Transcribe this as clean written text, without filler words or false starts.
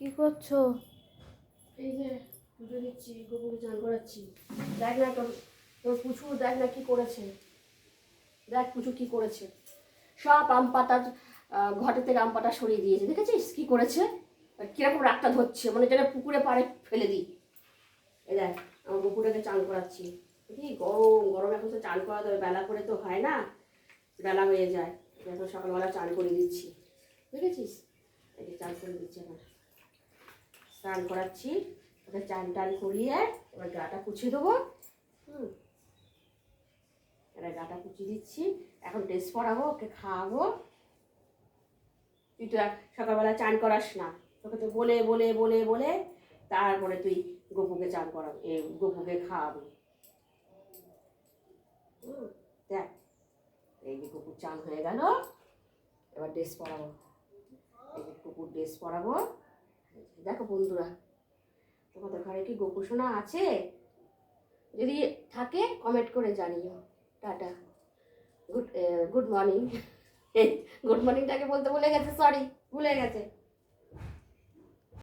কি করছো? এই যে পুজো দিচ্ছি, গোপুকে চান করাচ্ছি। দেখ না তোর পুচু, দেখ না কি করেছে। দেখ পুচু কি করেছে। সব আম পাতা ঘটে থেকে আম পাতা সরিয়ে দিয়েছে, দেখেছিস কি করেছে? কিরকম রাগটা ধরছে, মানে যেন পুকুরে পাড়ে ফেলে দিই। এই দেখ আমার গোপুটাকে চান করাচ্ছি। কি গরম গরম, এখন তো চান করা দেবে, বেলা করে তো হয় না, বেলা হয়ে যায়। এখন সকালবেলা চান করে দিচ্ছি, দেখেছিস? এই যে চান করে দিচ্ছি, এখন স্নান করাচ্ছি। ওকে চান টান করিয়ে এবার গাটা পুছে দেবো। এবার গাটা পুছিয়ে দিচ্ছি, এখন ড্রেস পরাবো, ওকে খাওয়াবো। তুই তো সকালবেলা চান করাস না, তোকে তো বলে বলে বলে বলে তারপরে তুই গপুকে চান করাবি, গপুকে খাওয়াবি। দেখ এই যে কুকুর চান হয়ে গেল, এবার ড্রেস পরাবো। এই যে কুকুর ড্রেস পরাবো। দেখো বন্ধুরা, তোমাদের ঘরে কি গোপু সোনা আছে? যদি থাকে কমেন্ট করে জানিও। Tata, good morning. গুড মর্নিংটাকে বলতে ভুলে গেছে, সরি, ভুলে গেছে।